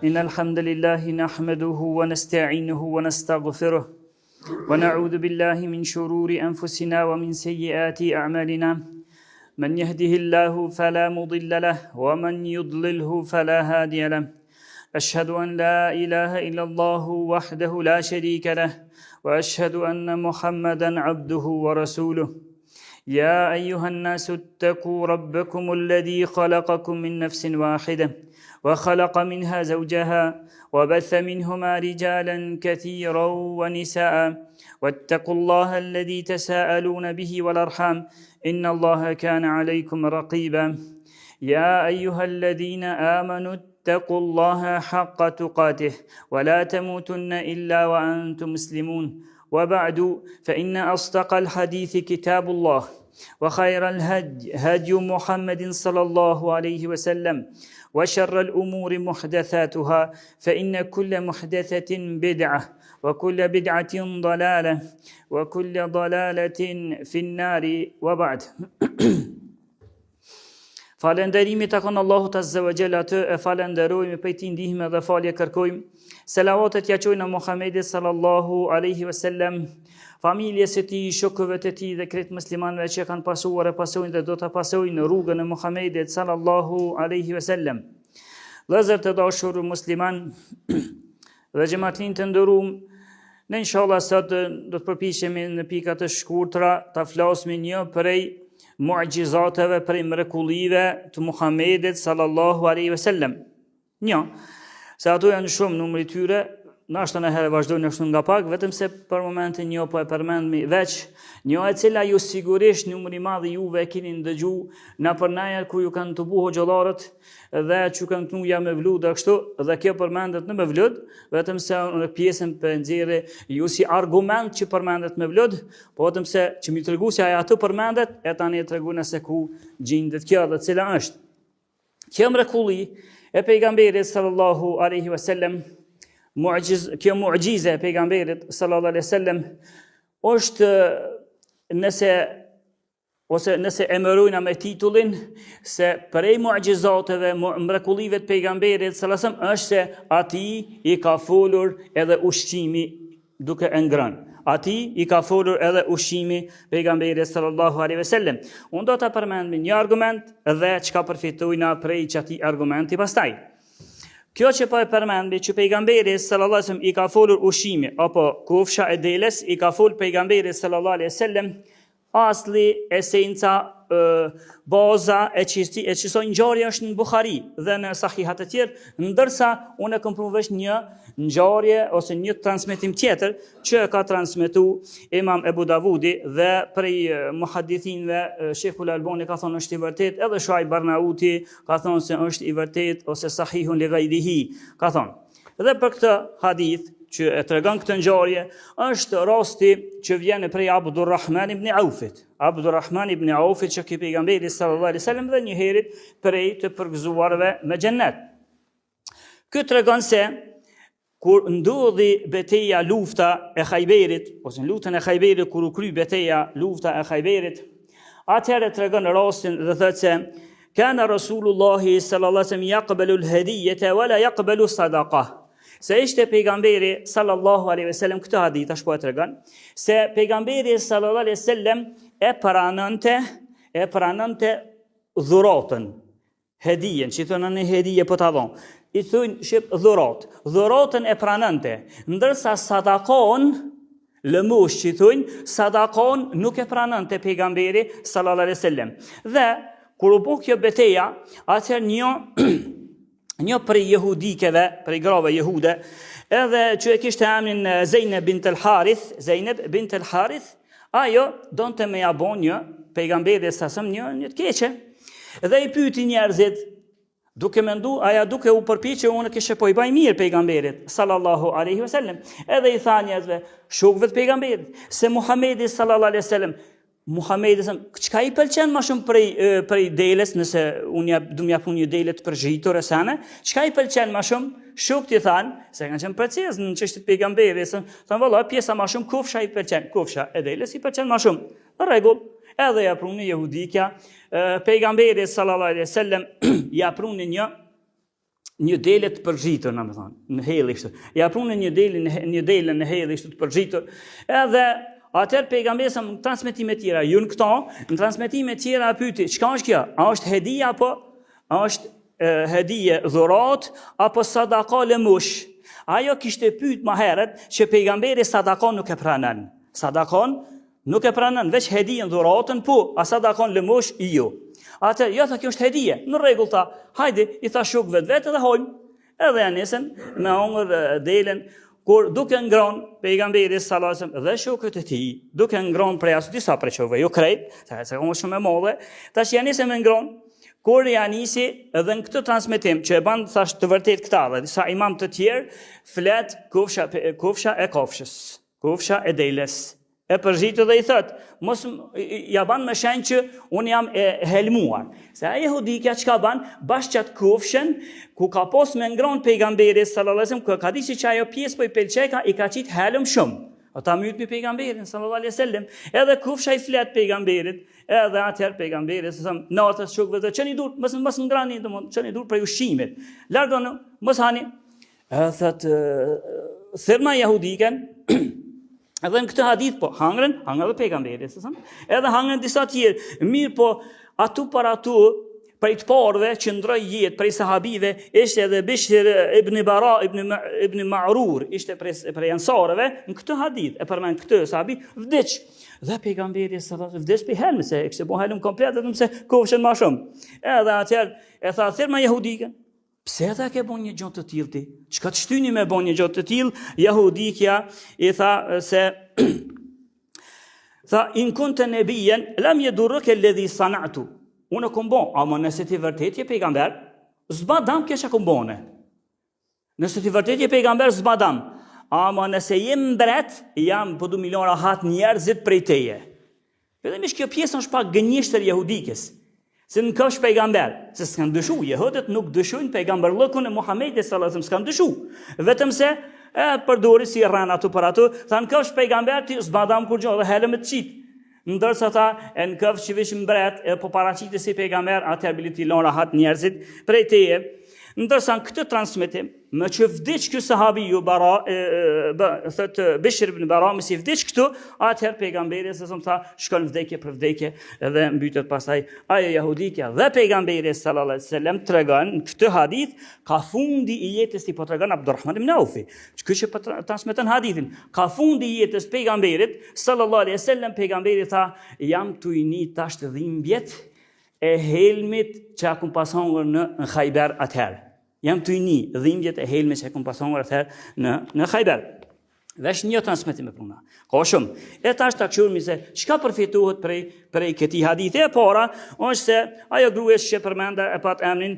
إن الحمد لله نحمده ونستعينه ونستغفره ونعوذ بالله من شرور أنفسنا ومن سيئات أعمالنا من يهده الله فلا مضل له ومن يضلله فلا هادي له أشهد أن لا إله إلا الله وحده لا شريك له وأشهد أن محمدا عبده ورسوله يا أيها الناس اتقوا ربكم الذي خلقكم من نفس واحدة وخلق منها زوجها وبث منهما رجالا كثيرا ونساء واتقوا الله الذي تساءلون به والأرحام إن الله كان عليكم رقيبا يا أيها الذين آمنوا اتقوا الله حق تقاته ولا تموتن إلا وأنتم مسلمون وبعد فإن أصدق الحديث كتاب الله وخير هدي محمد صلى الله عليه وسلم وشر الأمور محدثاتها فإن كل محدثة بدعة وكل بدعة ضلالة وكل ضلالة في النار وبعد Falënderimi takon Allahut Azza wa Jalla, atë e falenderojmë, prej tij ndihmë dhe falje kërkojmë. Selavatet ja qojnë Muhamedit sallallahu alaihi wasallam, familjes së tij, shokëve të tij dhe krejt muslimanëve që kanë pasuar e pasojnë dhe do ta pasojnë në rrugën e Muhamedit sallallahu alaihi wasallam. Vëllezër të dashur musliman dhe xhamatin të nderuar, ne inshallah sot do të përpiqemi në pika të shkurtra ta flasim një prej mu'gjizateve, prej mrekullive të Muhamedit sallallahu alaihi wasallam. Se ato janë shumë numri tyre, nashta në herë vazhdojnë kështu nga pak, vetëm se për momentin një po e përmendmi veç, një e cila ju sigurisht numri i madh juve e keni ndëgjuar në përnaja ku ju kanë të buho xhollarët dhe që kanë knuja me vlud dhe kështu, dhe kjo përmendet në me vlud, vetëm se në pjesën për nxjerrë ju si argument që përmendet me vlud, po vetëm se që mi tregu se aja atë përmendet, e tani e tregu nëse ku gjendet kjo dhe cila është. Kjo mrekulli e pejgamberit sallallahu alaihi wasallam, kjo mu'gjize e pejgamberit sallallahu alaihi wasallam është nëse emërojna me titullin se prej mu'gjizateve, mrekullive të pejgamberit sallallahu alaihi wasallam është se ati i ka folur edhe ushqimi duke e ngrënë. Ati i ka folur edhe ushqimi pejgamberit sallallahu alaihi wasallam. Unë do të përmend një argument dhe çka përfitojna prej çati argumenti pastaj. Kjo që po e përmendi që pejgamberi sallallahu alaihi wasallam i ka folur ushqimi apo kofsha e deles i ka folur pejgamberi sallallahu alaihi wasallam, asli, esenca, baza e çështës ngjarje është në Buhari dhe në sahihat e tjerë, ndërsa unë kam përvesh një ngjarje ose një transmetim tjetër që ka transmetuar Imam Ebu Davudi dhe prej muhaddithinëve Sheikhul Albani ka thonë është i vërtet, edhe Shuaib Barnauti ka thonë se është i vërtet ose sahihun li ghayrihi ka thonë. Dhe për këtë hadith që e tregon këtë ngjarje është rasti që vjen prej Abdurrahman ibn Aufit. Abdurrahman ibn Aufit që ki pejgamberi sallallahu alaihi wasallam dhe një herë prej të përgëzuarve me xhennet. Ky tregon se kur ndodhi betejë lufta e Khajberit, ose në luftën e Khajberit kur u kry betejë lufta e Khajberit, atëherë tregon rastin dhe thotë se kana Rasulullahi sallallahu alaihi wasallam yaqbalu al-hadiyata wa la yaqbalu sadaqah. Se ishte pejgamberi sallallahu alaihi wasallam, këtë hadith tash po e tregon, se pejgamberi sallallahu alaihi wasallam e pranonte dhuratën, hedijen, që thonë në hedije po ta dhon. I thonë shep dhurat. Dhuratën e pranonte, ndërsa sadakon lëmush që thonë sadakon nuk e pranonte pejgamberi sallallahu alaihi wasallam. Dhe kur u bë kjo betejë, atëherë një prej jehudikeve, prej grave jehude, edhe që e kishte emrin Zeynep bint al-Harith, ajo donte me ja bon një pejgamberi sasëm një të keqe. Dhe i pyeti njerëzit, duke mendu, aja duke u përpiqe unë kishe po i baj mirë pejgamberit sallallahu alaihi wasallam. Edhe i tha njerëzve, shokëve të pejgamberit, se Muhamedi sallallahu alaihi wasallam Muhamedi çka i pëlqen më shumë prej deles, nëse unë du m'ja pun një delet përgjitur e sene, çka i pëlqen më shumë? Shokët i thanë, se kanë qenë precizë në çështjet pejgamberit, thanë valla pjesa më shumë kufsha i pëlqen, kufsha e deles i pëlqen më shumë. Në rregull, edhe ja pruni jehudikja, pejgamberi sallallahu alaihi wasallam ja pruni një një dele të përgjitur, në më thonë, në heli kështu. Ja prunë një dele në heli kështu të përgjitur, edhe atër pejgamberi sa në transmetime tjera, ju në këto, në transmetime tjera pyti, çka është kjo? A është hedija apo a është hedije dhurat apo sadaka lëmush? Ajo kishte pyet më herët që pejgamberi sadakon nuk e pranon. Sadakon nuk e pranon, veç hedijen dhuratën po, a sadakon lëmush jo. Atë jo tha kjo është hedije. Në rregull tha, hajde i tha shokëve vetë dhe hojmë. Edhe janë nisën me hongër delen. Kur duke ngron pejgamberi sallallahu alajhi wasallam dhe shokët e tij, duke ngron prej as disa prej shokëve, jo krejt, se janë shumë e madhe, tash janë nisë me ngron, kur janë nisi edhe në këtë transmetim që e ban thash të vërtet këta dhe disa imam të tjerë, flet kufsha e kofshës, kufsha e deles. E përgjitë dhe i thët, mos ja ban me shenjë që unë jam e helmuar. Se a jehudikja që ka ban, bashkë qatë kufshën, ku ka pos me ngron pejgamberi sallallahu alajhi wasallam, ku ka di që ajo pjesë po i pelqeka, i ka qitë helm shumë. Ata myt me pejgamberin sallallahu alajhi wasallam, edhe kufsha i flet pejgamberit, edhe atëherë pejgamberi sa natës shokëve të çeni dur, mos ngrani domon, çeni dur për ushqimet. Largoni, mos hani. Thot thërma jehudikën edhe në këtë hadith po, hangren dhe pejgamberi, edhe hangren disa tjerë, mirë po, atu për atu, prej të parëve që ndroj jetë, prej sahabive, ishte edhe Bishr ibn Bara, ibn Ma'rur, ishte prej ansarëve, në këtë hadith, e përmen këtë sahabi, vdiq, dhe pejgamberi vdiq për helmë, se kështë po helmë komplet, dhe nëse kofshën ma shumë. Edhe atër, e tha, thirma jehudikën, pse ata ke bon një gjotë të tillë ti? Çka të shtyni me bon një gjotë të tillë? Jehudikja i tha se tha in kunta nabiyan lam yadurruka alladhi sana'tu. Unë kom bon, ama nëse ti vërtet je pejgamber, zbadam kesha kom bone. Nëse ti vërtet je pejgamber, zbadam. Ama nëse jem mbret, jam po du milion rahat njerëzit prej teje. Fillimisht kjo pjesë është pak gënjeshtër jehudikës. Se në kësh pejgamber, se s'kan dëshu, jehudët nuk dëshujnë pejgamberllëkun e Muhamedit sallallahu alajhi wasallam, s'kan dëshu. Vetëm se përdori si rran ato për ato, thanë kësh pejgamber ti zbadam kur gjë dhe helëm të qit. Ndërsa ta në këf që vish mbret, po paraqitet si pejgamber, atë abiliti lon rahat njerëzit prej teje. Ndërsa në këtë transmetim, më që vdiq kjo sahabi ju thëtë Bishr ibn Bara, më si vdiq këtu, atëherë pejgamberi se tha, shkon vdekje për vdekje, edhe mbytet pasaj ajo jehudikja dhe pejgamberi sallallahu alajhi wasallam tregon në këtë hadith, ka fundi i jetës ti po tregon Abdurrahman ibn Aufi, që transmeton hadithin, ka fundi i jetës pejgamberit sallallahu alajhi wasallam, pejgamberi tha, jam tu i një tash të dhimbjet e helmit që akum pasongur në Khajber atëherë. Jam të një dhimbjet e helmit që akum pasongur atëherë në Khajber. Vesh një transmetim e puna. Ka shumë. E tash ta këshurmi se çka përfituhet prej këtij hadithi e para, është se ajo grua që përmenda e pat emrin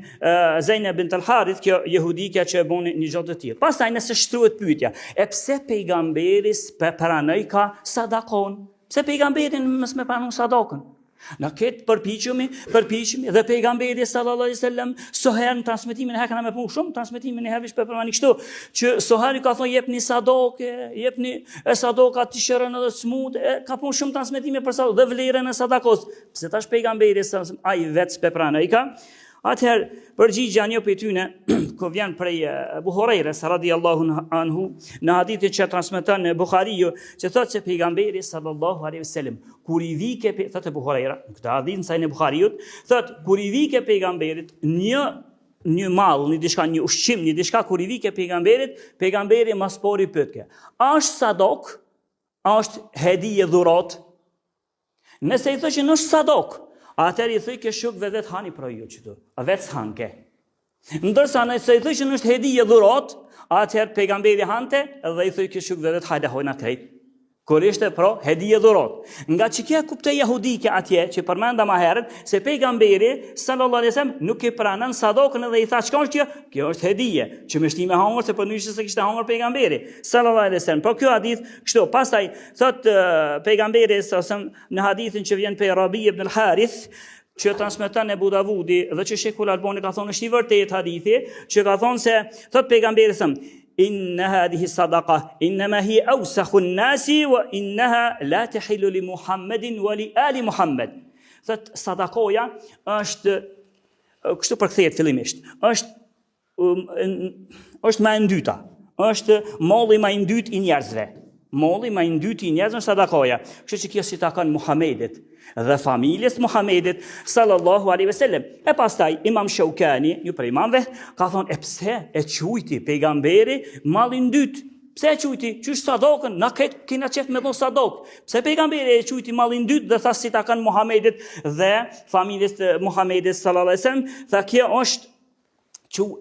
Zainab bint al-Harith, kjo jehudikja që e boni një gjatë të tillë. Pastaj nëse shtruhet pyetja, e pse pejgamberi pranoi ka sadakon? Pse pejgamberi mos më pranon sadakën? Në këtë përpiqemi dhe pejgamberi sallallahu alajhi wasallam soherë në transmetimin e kanë me punë shumë transmetimin e herësh për përmani kështu që soherë ka thonë jepni sadake, jepni sadaka të shërën edhe smut, ka punë shumë transmetime për sadakë dhe vlerën e sadakos. Pse tash pejgamberi sallallahu alajhi wasallam ai vetë pepranoi ka? Atëherë, përgjigja një për tyne, ko vjen prej Abu Hurajres, radiallahu anhu, në hadithin që transmeton në Bukhariu, që thotë se pejgamberi sallallahu alaihi wasallam, kur i vike, thotë Abu Hurajra, në këtë hadithin sa në Bukhariut, thotë, kur i vike pejgamberit, një mall, një diçka, një ushqim, një diçka, kur i vike pejgamberit, pejgamberi mas pori pyetke. A është sadok? A është hedije dhurat? Nëse i thotë që në është sadok, atër i thëj ke shukve vetë hani pra ju qëtu, a vetë s'hanke. Ndërsa nëse i thëj që nështë hedije dhurat, atër pejgamberi hante, edhe i thëj ke shukve vetë hajde hojna krejt. Kur ishte pra hedije dhurat. Nga që kja kupte jahudike atje, që përmenda ma herët, se pejgamberi, sallallahu alaihi wasallam, nuk i pranon sadakën edhe i tha, çka është kjo? Kjo është hedije, që më shti me hangër, se për nëshë se kishte hangër pejgamberi, sallallahu alaihi wasallam. Po kjo hadith, kështu, pastaj, thot pejgamberi, në hadithin që vjen për Rabi ibn al-Harith, që transmeton Abu Davudi, dhe që Sheikhul Albani ka thonë është i vërtet hadithi, që ka thonë se, thot pejgamberi إن هذه الصدقة إنما هي أوسخ الناس وإنها لا تحل لمحمد ولآل محمد. Thot sadakoja është kështu përkthehet fillimisht. Është është më e ndyta. Është molli më i dytë i njerëzve. Molli më i dytë i njerëzve është sadakoja. Kështu që kjo si takon Muhamedit dhe familjes Muhamedit sallallahu alaihi wasallam. E pastaj Imam Shaukani, një prej imamëve, ka thonë e pse e quajti pejgamberi mallin dytë? Pse e quajti? Qysh sadokën? Na kena qef me dhon sadok. Pse pejgamberi e quajti mallin dytë dhe tha si takon Muhamedit dhe familjes të Muhamedit sallallahu alaihi wasallam? Tha kjo është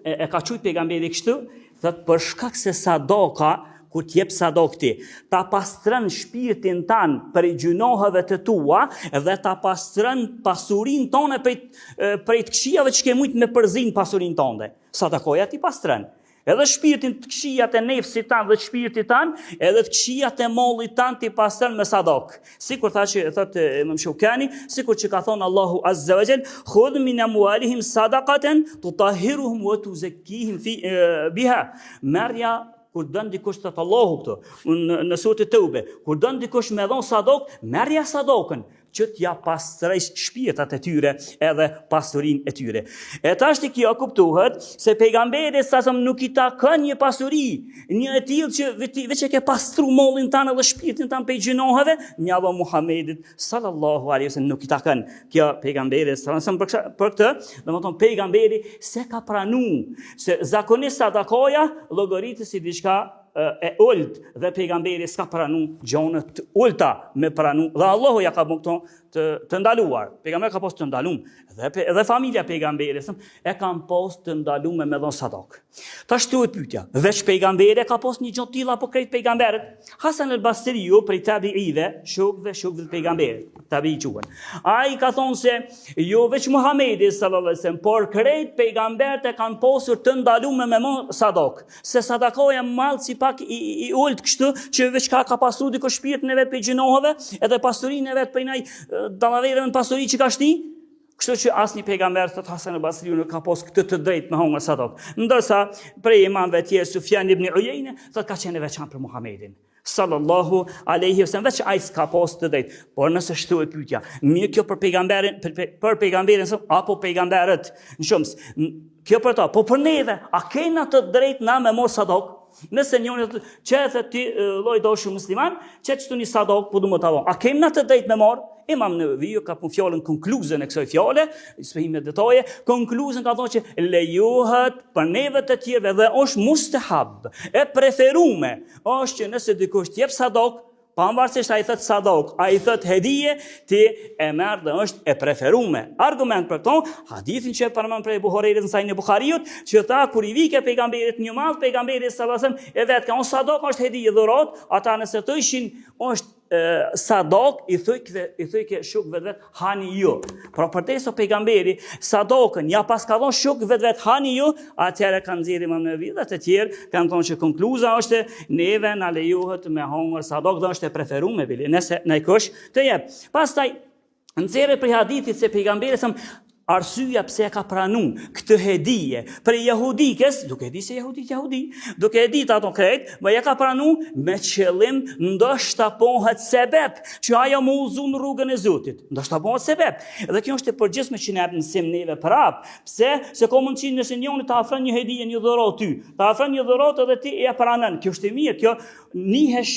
e ka quajt pejgamberi kështu, thot për shkak se sadoka, kur t'jep sadok ti, ta pastron shpirtin tan për gjunohave të tua dhe ta pastron pasurinë tonë prej të këqijave që ke mujt me përzin pasurinë tonë. Sadakoja ti pastron. Edhe shpirtin të këqijat e nefsit tan dhe të shpirtit tan, edhe të këqijat e mollit tan ti pastron me sadok. Sikur thot Imam Shaukani, sikur që ka thonë Allahu Azza wa Jall, "Khudh min amwalihim sadaqatan tutahhiruhum wa tuzakkihim biha." Marja kur dën dikush të Allahu këto, në surën Teube, kur dën dikush me dhon sadok, merja sadokën, që t'ja pastroj shpirtat e tyre edhe pasurinë e tyre. E tash kjo kuptohet se pejgamberi sasam nuk I takon një pasuri, një e tillë që veç e ke pastru mollin tanë edhe shpirtin tanë pej gjinohave, njava Muhamedit sallallahu alaihi wasallam nuk I takon. Kjo pejgamberi sasam për këtë, domethënë pejgamberi se ka pranu se zakonisht sadakoja llogaritet si diçka e ult dhe pejgamberi s'ka pranu gjone të ulta me pranu dhe Allahu ja ka bën të ndaluar. Pejgamberi ka pas të ndalum dhe familja pejgamberit e kanë pas të ndalume me dhon sadok. Tash tuhet pyetja, veç pejgamberi ka pas një gjë tillë apo krejt pejgamberët? Hasan al-Basriu prej tabiive, shokëve të pejgamberit, tabi'i quhen. Ai ka thonë se jo veç Muhamedi sallallahu alaihi wasallam, por krejt pejgamberët e kanë pasur të ndalume me sadok. Se sadakoja mall si pak i ult kështu që veç ka pasur diko shpirtin e vet pe gjinohave edhe pasurinë e vet prej nai dallaverën pasuri që ka shti. Kështu që asnjë pejgamber thot Hasan al-Basriu nuk ka pas këtë të drejtë me hongër sadok. Ndërsa prej imamëve të tjerë Sufjan ibn Uyeyne thot ka qenë veçantë për Muhamedin sallallahu alaihi wasallam, veç ai s'ka pas të drejtë. Por nëse shtohet pyetja, mirë kjo për pejgamberin apo pejgamberët në shumës, kjo për ta, po për neve, a kena të drejtë na me mor sadok? Nëse njëri që e thë ti lloj doshu musliman, që çtu një sadok po du më tavon. A kemi na të drejtë me marr? Imam Neveviu ka pun fjalën konkluzën e kësaj fjale, shpjegime detaje, konkluzën ka thonë që lejohet për neve të tjerëve dhe është mustahab, e preferuar është që nëse dikush t'jep sadok, pavarësisht ai thot sadok, ai thot hedije, ti e merr dhe është e preferuar. Argument për këto, hadithin që përmend prej Buhariut në Sahih Buhariut, që tha kur I vike pejgamberit një mall, pejgamberi sallallahu alajhi wasallam e vet ka on sadok është hedije dhurat, ata nëse thoshin është sadok I thëjke shuk vet hani ju. Pra përdesa pejgamberi sadokën ja pas ka dhon shuk vet hani ju, atëherë kanë nxjerrë Imam Nevevi dhe të tjerë kanë thonë që konkluza është neve na lejohet me hongër sadok dhe është e preferuar bile nëse na kush të jep. Pastaj nxjerrë për hadithit se pejgamberi arsyeja pse e ka pranu këtë hedije për jehudikës, duke di se jehudi, duke e ditë ato krejt, më ja ka pranu me qëllim ndoshta pohet sebeb që ajo më uzu në rrugën e Zotit. Ndoshta pohet sebeb. Dhe kjo është e përgjithshme që ne mësim neve prap. Pse? Se ka mundësi nëse njëri të afron një hedije, një dhuratë ty, të afron një dhuratë edhe ti e pranon. Kjo është e mirë, kjo nihesh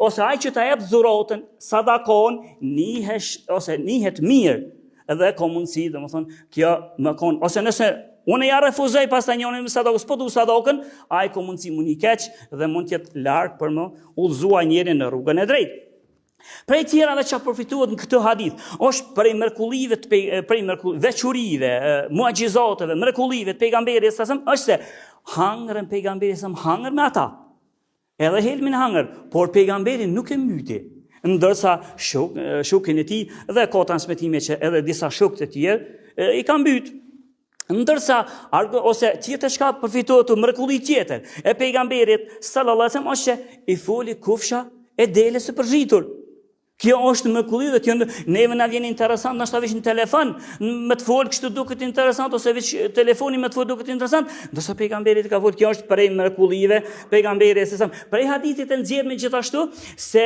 ose ai që ta jep dhuratën, sadakon, nihet mirë. Edhe ka mundësi, domethënë, kjo më kon, ose nëse unë ja refuzoj pastaj njëri me sadakën, po du sadakën, ai ka mundësi mund I keq dhe mund të jetë larg për më udhëzuar njërin në rrugën e drejtë. Prej tjerave që përfituat në këtë hadith, është prej mrekullive, veçurive, muajizateve, mrekullive të pejgamberit sa është se hangërën pejgamberit sa hangër me ata. Edhe helmin hangër, por pejgamberi nuk e myti. Ndërsa shokën e tij dhe ka transmetime që edhe disa shokë të tjerë I kanë mbyt. Ndërsa ose tjetër çka përfitohet të mrekulli tjetër e pejgamberit sallallahu alajhi wasallam është I foli kufsha e delës së përzhitur. Kjo është mrekulli dhe kjo neve na vjen interesant, ndoshta veç në telefon, me të fol kështu duket interesant ose veç telefoni me të fol duket interesant, ndoshta pejgamberi ka fol, kjo është prej mrekullive, pejgamberi se prej hadithit e nxjerr me gjithashtu se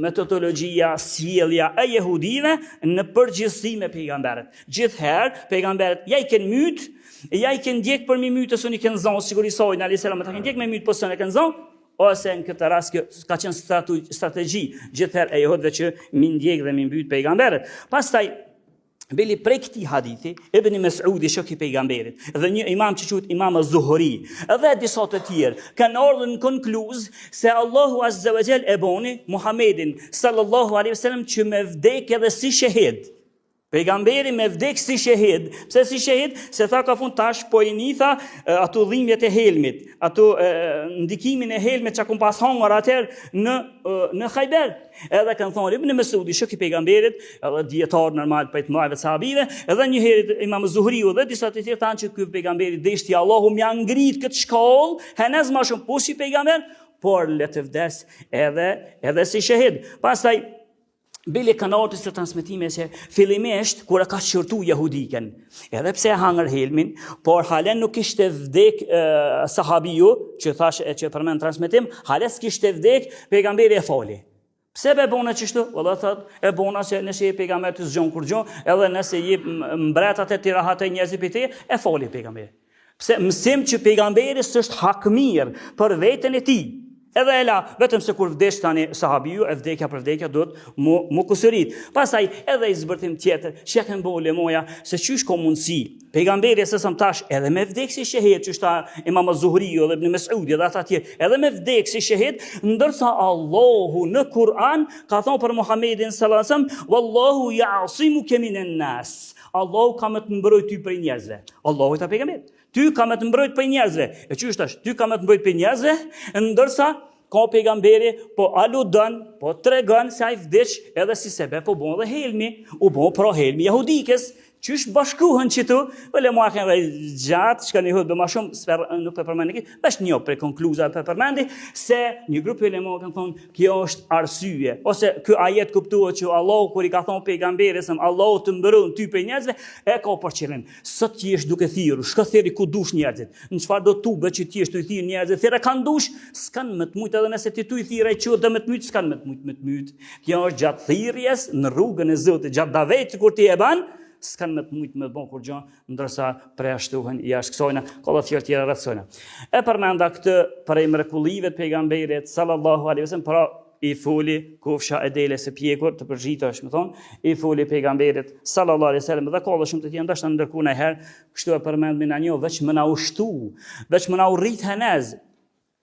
metodologjia, sjellja e jehudive në përgjithësi me pejgamberët. Gjithherë pejgamberët ja i kanë myt, ja i kanë ndjek për mi mytës unë i kanë zonë sigurisojnë, alayhis salam ata kanë ndjek me myt po s'e kanë zonë. Ose në këtë rast kjo ka qenë strategji gjithherë e jehudëve që mi ndjek dhe mi mbyt pejgamberët. Pastaj bili prej këtij hadithi Ibn Mes'udi shoku i pejgamberit dhe një imam që quhet Imam Az-Zuhri dhe disa të tjerë kanë ardhur në konkluz se Allahu Azza wa Jall e boni Muhammedin sallallahu alaihi wasallam që me vdek edhe si shahid. Pejgamberi me vdek si shahid. Pse si shahid? Se tha ka fund tash po i nitha ato dhimbjet e helmit, ato ndikimin e helmit që kum pas hangur atëherë në Khajber. Edhe kanë thonë Ibn Mesudi, shoku i pejgamberit, edhe dietar normal për të mëdhtë sahabive, edhe një herë Imam Zuhriu dhe disa të tjerë thanë që ky pejgamberi deshti Allahu më ngrit këtë shkollë, henez më shumë pushi pejgamber, por le të vdes edhe si shahid. Pastaj bile kanatës të transmitime se fillimisht kur e ka shërtu jahudiken, edhe pse e hangër helmin, por halen nuk ishte vdek sahabiu, që thash e që përmend transmitim, hales kishte vdek, pejgamberi e fali. Pse be bona qështu? Valla thot, e bona se nëse je pejgamber të zgjon kur gjon, edhe nëse je mbretat e tirahat e njerëzit për te, e fali pejgamberi. Pse mësim që pejgamberi s'është hakmir për veten e tij. Edhe e la, vetëm se kur vdesh tani sahabiu, e vdekja për vdekja do të mu kusurit. Pastaj edhe i zbërtim tjetër, që kanë bëu moja se çysh ka mundësi. Pejgamberi se sa tash edhe me vdek si shahid, që ta Imam Az-Zuhriu dhe Ibn Mes'udi dhe ata tjerë, edhe me vdek si shahid, ndërsa Allahu në Kur'an ka thonë për Muhammedin sallallahu alaihi wasallam, wallahu ya'simuka minan nas. Allahu ka më të mbrojë ty prej njerëzve. Allahu ta pejgamberit. Ty ka më të mbrojt për njerëzve. E çysh tash? Ty ka më të mbrojt për njerëzve, ndërsa ka pejgamberi po aludon, po tregon se ai vdeq edhe si sebe po bon dhe helmi, u bon pro helmi jahudikës. Qysh bashkuhen qëtu, vële mua kanë gjatë, që kanë i hudë më shumë, nuk për përmendi këtë, është një për konkluza për përmendi, se një grupë e mua kanë thonë, kjo është arsye, ose kjo ajet kuptuat që Allah, kur i ka thonë pejgamberit, Allah të mbërën ty për njerëzve, e ka për qëllim. Sot që jesh duke thiru, shka thiri ku dush njerëzit, në çfarë do tube që ti jesh të i thirë njerëzit, thire kanë dush, s'kan më të mujt, edhe nëse ti tu i thire që dhe më të mujt, s'kan më të mujt. Kjo është gjatë thirrjes në rrugën e Zotit, gjatë davetit kur ti e ban, s'kan më të mujt me bon kur gjë, ndërsa preashtuhen jashtë kësojna, ka dhe fjërë tjera rrethsojna. E përmenda këtë prej mrekullive të pejgamberit sallallahu alaihi wasallam, pra i foli kofsha e dele se pjekur të përgjita është më thonë, i foli pejgamberit sallallahu alaihi wasallam dhe ka dhe shumë të tjenë, ndashtë ndërku në herë, kështu e përmend me në një, veç më na ushtu, veç më na urrit henez,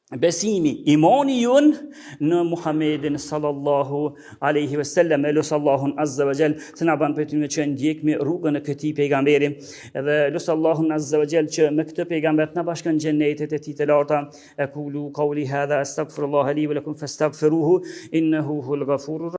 besimi, imani jun në Muhammedin sallallahu alaihi wasallam, e lusë Allahun azza wa jall të na ban për të në që ndjekmi rrugën e këtij pejgamberi, edhe lusë Allahun azza wa jall që me këtë pejgamber të na bashkon xhenetet e tij të larta. Aqulu qawli hadha astaghfirullaha li wa lakum fastaghfiruhu innahu huwal ghafurur